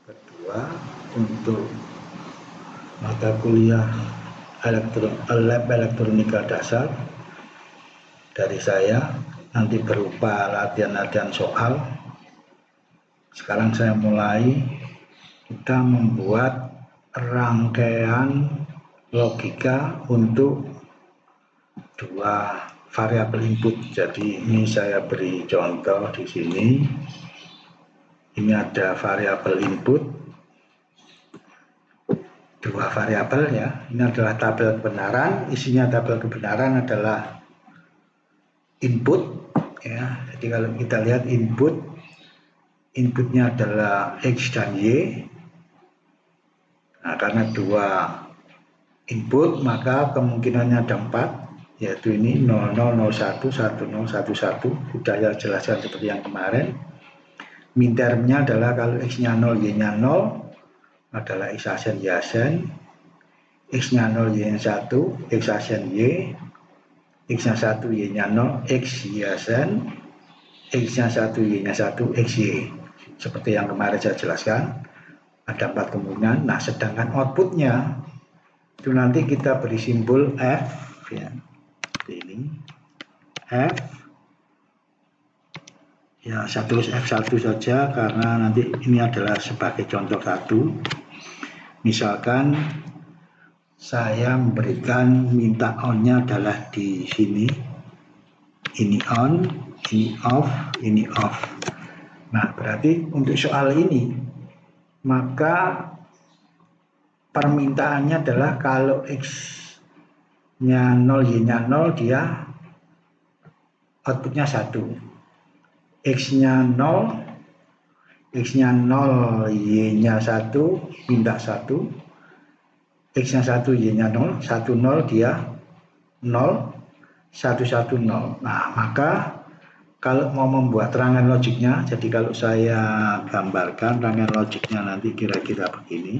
Kedua, untuk mata kuliah lab elektronika dasar dari saya nanti berupa latihan-latihan soal. Sekarang saya mulai, kita membuat rangkaian logika untuk dua variabel input. Jadi ini saya beri contoh di sini. Ini ada variabel input, dua variabel ya. Ini adalah tabel kebenaran. Isinya tabel kebenaran adalah input ya. Jadi kalau kita lihat inputnya adalah X dan Y. Nah, karena dua input maka kemungkinannya ada 4, yaitu ini 0001 1011. Sudah saya jelaskan seperti yang kemarin. Min termnya adalah kalau X-nya 0, Y-nya 0 adalah X asen Y asen, X-nya 0, Y-nya 1, X asen Y, X-nya 1, Y-nya 0, X Y asen, X-nya 1, Y-nya 1, X Y. Seperti yang kemarin saya jelaskan, ada 4 kemungkinan. Nah, sedangkan outputnya itu nanti kita beri simbol F ya. Ini F. Ya, saya tulis F1 saja karena nanti ini adalah sebagai contoh satu. Misalkan saya memberikan minta on-nya adalah di sini. Ini on, ini off, ini off. Nah, berarti untuk soal ini maka permintaannya adalah kalau X-nya 0, Y-nya 0, dia outputnya 1. X-nya 0, X-nya 0, Y-nya 1, minta 1. X-nya 1, Y-nya 0, 1, 0, dia 0, 1, 1, 0. Nah, maka kalau mau membuat rangkaian logiknya, jadi kalau saya gambarkan rangkaian logiknya nanti kira-kira begini.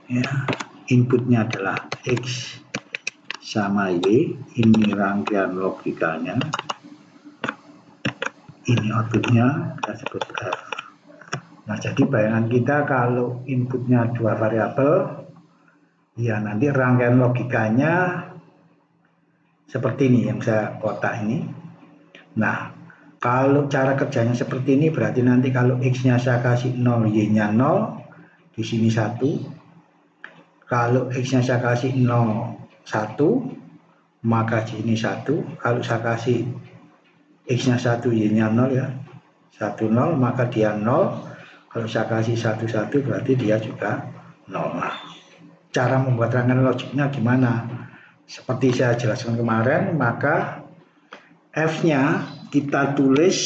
Ya, inputnya adalah X sama Y, ini rangkaian logikanya. Ini outputnya kita sebut F. Nah, jadi bayangan kita kalau inputnya dua variabel, ya nanti rangkaian logikanya seperti ini yang saya kotak ini. Nah, kalau cara kerjanya seperti ini berarti nanti kalau X-nya saya kasih 0, Y-nya 0, di sini 1. Kalau X-nya saya kasih 0, 1, maka di sini 1. Kalau saya kasih X-nya 1, Y-nya 0 ya, 1, 0, maka dia 0. Kalau saya kasih 1, 1 berarti dia juga 0. Nah, cara membuat rangkaian logiknya gimana? Seperti saya jelaskan kemarin, maka F-nya kita tulis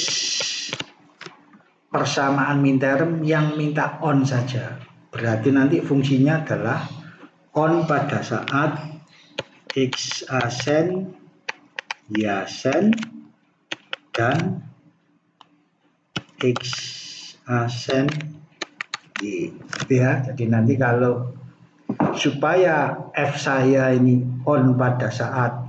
persamaan min term yang minta on saja. Berarti nanti fungsinya adalah on pada saat X asen, Y asen, dan X asen Y. Ya, jadi nanti kalau supaya F saya ini on pada saat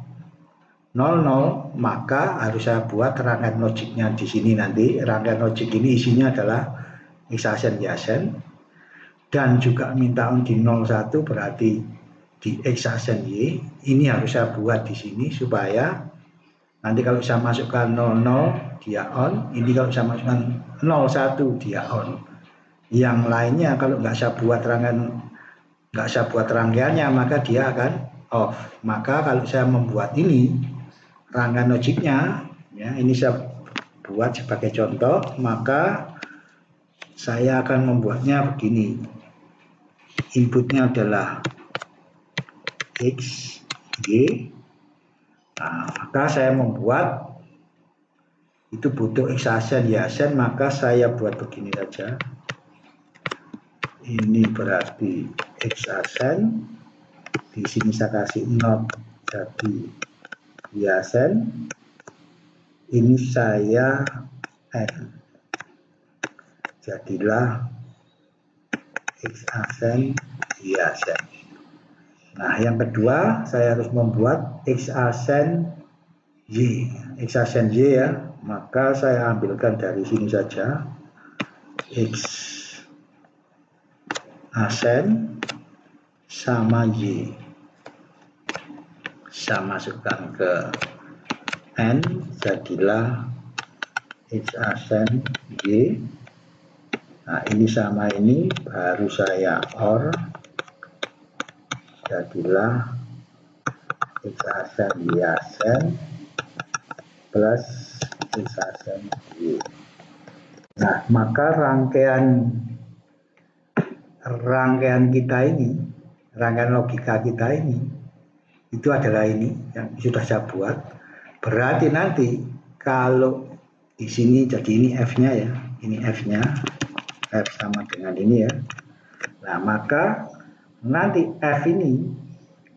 00, maka harus saya buat rangkaian logiknya di sini nanti. Rangkaian logik ini isinya adalah X asen, Y asen, dan juga minta on di 01 berarti di X asen Y. Ini harus saya buat di sini supaya nanti kalau saya masukkan 00 dia on, ini kalau saya masukkan 01 dia on. Yang lainnya kalau nggak saya buat rangkaiannya maka dia akan off. Maka kalau saya membuat ini rangkaian logiknya, ya ini saya buat sebagai contoh, maka saya akan membuatnya begini. Inputnya adalah X, Y. Nah, maka saya membuat itu butuh X asen, Y asen, maka saya buat begini saja. Ini berarti X asen, di sini saya kasih not jadi Y asen, ini saya N, jadilah X asen, Y asen. Nah, yang kedua saya harus membuat X asen Y. X asen Y ya, maka saya ambilkan dari sini saja. X asen sama Y. Saya masukkan ke N, jadilah X asen Y. Nah, ini sama ini, baru saya OR, jadilah X asen Y asen plus X asen Y. Nah, maka rangkaian kita ini, rangkaian logika kita ini, itu adalah ini yang sudah saya buat. Berarti nanti kalau di sini, jadi ini F-nya ya, ini F-nya, F sama dengan ini ya. Nah, maka nanti F ini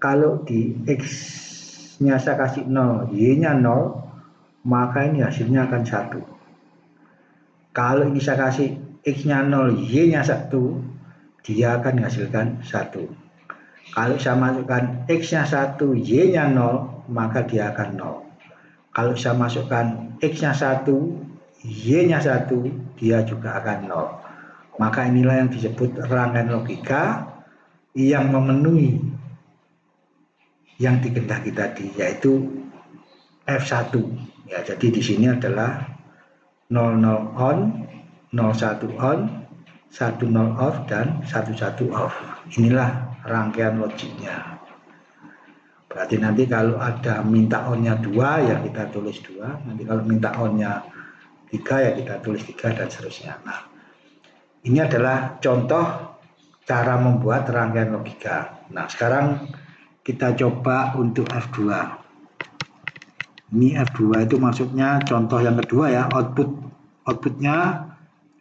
kalau di X-nya saya kasih 0, Y-nya 0, maka ini hasilnya akan 1. Kalau ini saya kasih X-nya 0, Y-nya 1, dia akan menghasilkan 1. Kalau saya masukkan X-nya 1, Y-nya 0, maka dia akan 0. Kalau saya masukkan X-nya 1, Y-nya 1, dia juga akan 0. Maka inilah yang disebut rangkaian logika yang memenuhi yang dikehendaki tadi, yaitu F1. Ya, jadi di sini adalah 00 on, 01 on, 10 off, dan 11 off. Inilah rangkaian logiknya. Berarti nanti kalau ada minta on-nya 2, ya kita tulis 2. Nanti kalau minta on-nya 3, ya kita tulis 3, dan seterusnya. Nah, ini adalah contoh cara membuat rangkaian logika. Nah, sekarang kita coba untuk F2. Ini F2 itu maksudnya contoh yang kedua ya, outputnya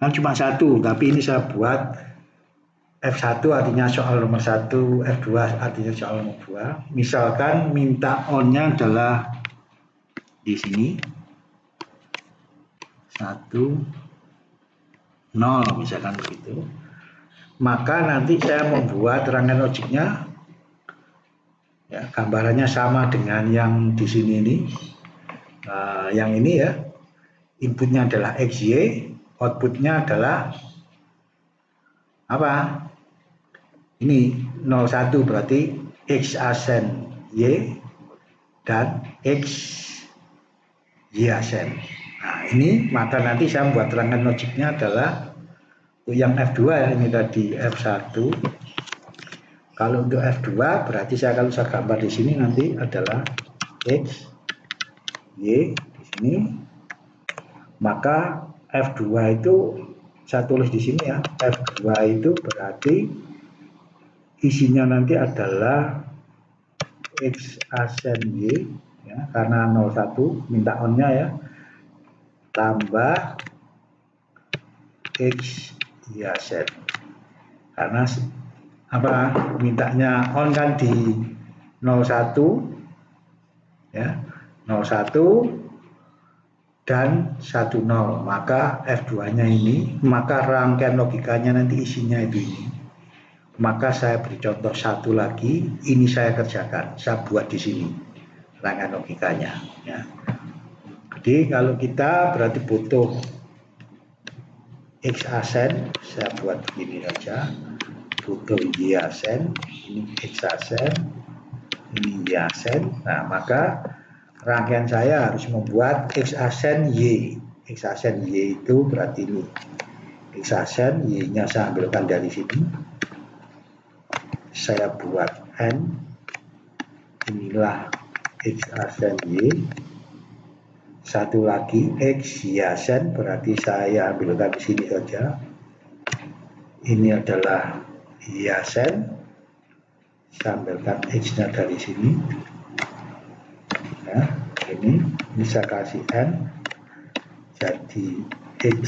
kan cuma 1, tapi ini saya buat F1 artinya soal nomor 1, F2 artinya soal nomor 2. Misalkan minta on-nya adalah di sini 1, 0 misalkan begitu. Maka nanti saya membuat rangkaian logiknya, ya, gambarannya sama dengan yang di sini ini. Yang ini ya, inputnya adalah XY, outputnya adalah apa? Ini 01, berarti X asen Y dan X Y asen. Nah, ini maka nanti saya membuat rangkaian logiknya adalah yang F2 ya, ini tadi F1. Kalau untuk F2 berarti kalau saya gambar di sini nanti adalah X Y di sini. Maka F2 itu saya tulis di sini ya. F2 itu berarti isinya nanti adalah X asen Y ya, karena 01 minta on-nya ya, tambah X Y asen. Karena apa, mintanya on kan di 01 ya, 01 dan 10, maka F2-nya ini, maka rangkaian logikanya nanti isinya itu ini. Maka saya beri contoh satu lagi, ini saya kerjakan, saya buat di sini rangkaian logikanya ya. Jadi kalau kita berarti butuh X asen, saya buat begini saja, butuh Y asen, ini X asen, ini Y asen. Nah, maka rangkaian saya harus membuat X asen Y. X asen Y itu berarti ini X asen Y-nya saya ambilkan dari sini, saya buat N, inilah X asen Y. Satu lagi X Y asen, berarti saya ambilkan di sini saja, ini adalah Y asen, saya ambilkan X-nya dari sini ya, ini bisa kasih N, jadi X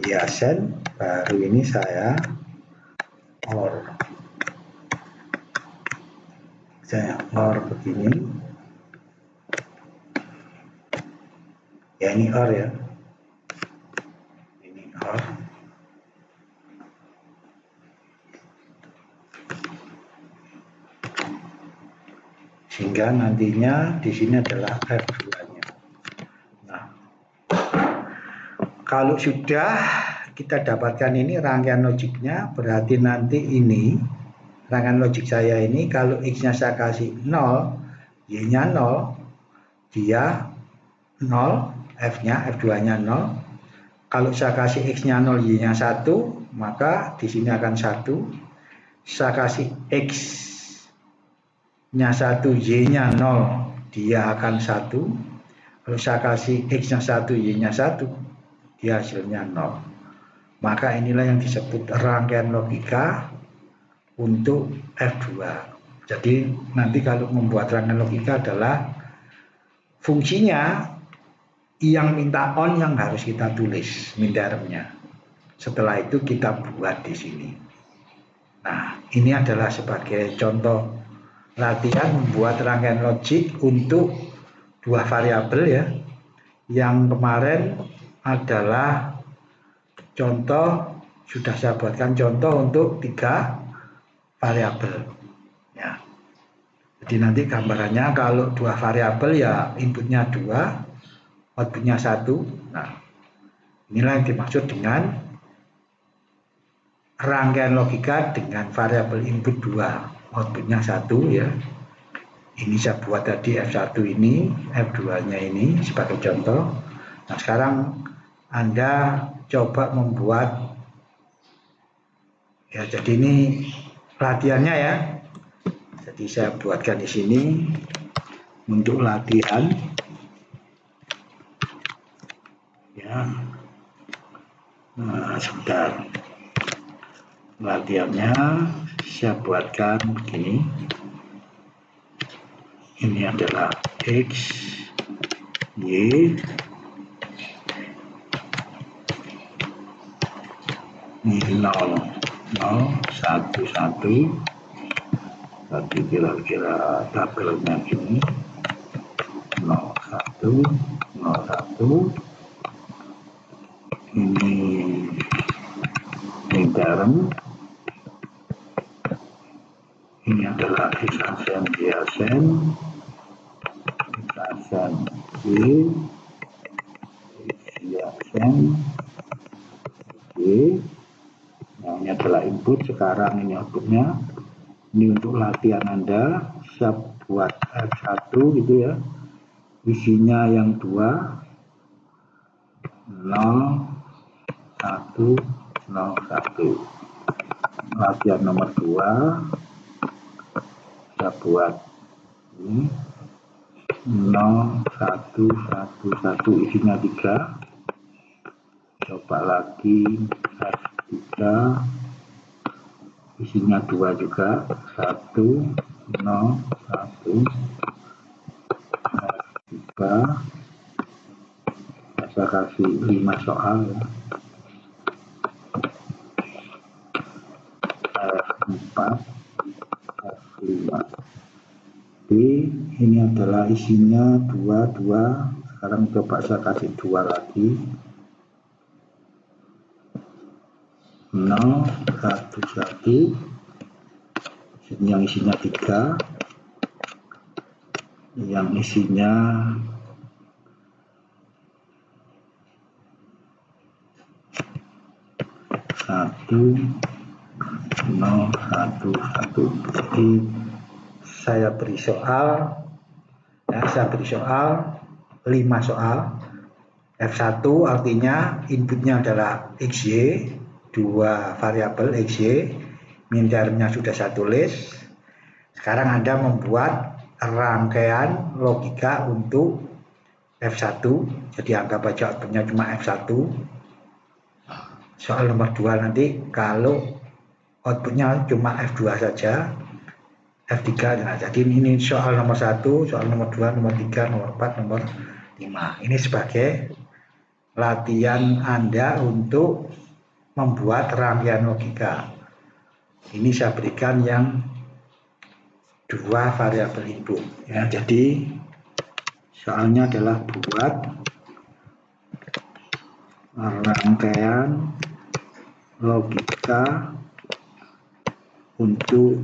Y asen, baru ini saya OR, saya OR begini ya, ini OR ya, ini OR, sehingga nantinya di sini adalah F2-nya. Nah, kalau sudah kita dapatkan ini rangkaian logiknya, berarti nanti ini rangkaian logik saya ini kalau X-nya saya kasih 0, Y-nya 0, dia 0, F-nya, F2-nya 0. Kalau saya kasih X-nya 0, Y-nya 1, maka di sini akan 1. Saya kasih X-nya 1, Y-nya 0, dia akan 1. Kalau saya kasih X-nya 1, Y-nya 1, dia hasilnya 0. Maka inilah yang disebut rangkaian logika untuk F2. Jadi nanti kalau membuat rangkaian logika adalah fungsinya yang minta on yang harus kita tulis mintermnya. Setelah itu kita buat di sini. Nah, ini adalah sebagai contoh latihan membuat rangkaian logik untuk dua variabel ya. Yang kemarin adalah contoh, sudah saya buatkan contoh untuk 3 variabel. Ya. Jadi nanti gambarannya kalau 2 variabel ya inputnya 2, outputnya 1. Nah, inilah yang dimaksud dengan rangkaian logika dengan variabel input 2, outputnya 1 ya. Ini saya buat tadi F1 ini, F2-nya ini sebagai contoh. Nah, sekarang Anda coba membuat ya, jadi ini latihannya ya. Jadi saya buatkan di sini untuk latihan ya. Nah, sebentar. Latihannya saya buatkan begini. Ini adalah X, Y, ini 0, 0, 1, 1. Tadi kira-kira tabelnya ini 0, 1, 0, 1. Ini term. Ini adalah X-asen, Y-asen, X-asen Y, Y-asen Y. Nah, ini adalah input, sekarang ini outputnya. Ini untuk latihan Anda, saya buat F1 gitu ya. Isinya yang 2, 0, 1, 0, 1. Latihan nomor 2, saya buat ini 0, 1, 1, 1, isinya 3. Coba lagi F3, isinya 2 juga, 1, 0, 1, F3. Saya kasih 5 soal ya. F4, F5. B, ini adalah isinya 2, 2. Sekarang coba saya kasih 2 lagi. 0, 1, 1. Yang isinya 3. Yang isinya 1, 0, 1, 1. Jadi saya beri soal ya, saya beri soal 5 soal. F1 artinya inputnya adalah XY, 2 variabel XY, mintermnya sudah saya tulis. Sekarang Anda membuat rangkaian logika untuk F1, jadi anggap aja outputnya cuma F1. Soal nomor 2 nanti kalau outputnya cuma F2 saja, F3. Nah, jadi ini soal nomor 1, soal nomor 2, nomor 3, nomor 4, nomor 5. Ini sebagai latihan Anda untuk membuat rangkaian logika. Ini saya berikan yang 2 variabel input ya. Jadi soalnya adalah buat rangkaian logika untuk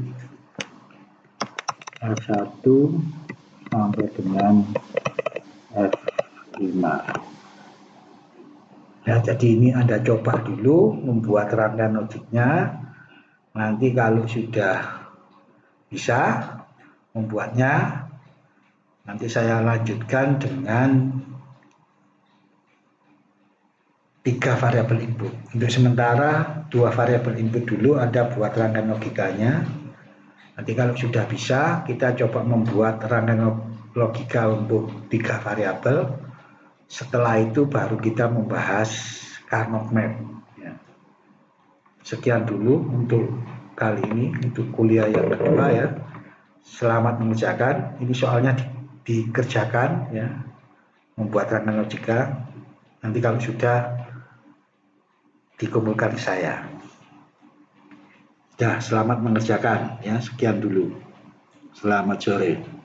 F1 sampai dengan F5. Ya, jadi ini Anda coba dulu membuat rangkaian logiknya. Nanti kalau sudah bisa membuatnya, nanti saya lanjutkan dengan 3 variabel input. Untuk sementara 2 variabel input dulu Anda buat rangkaian logikanya. Nanti kalau sudah bisa, kita coba membuat rangkaian logika untuk 3 variabel. Setelah itu baru kita membahas Carnot map. Ya. Sekian dulu untuk kali ini, untuk kuliah yang kedua ya. Selamat mengerjakan. Ini soalnya dikerjakan ya, membuat rangkaian logika. Nanti kalau sudah dikumpulkan saya. Ya, selamat mengerjakan ya. Sekian dulu. Selamat sore.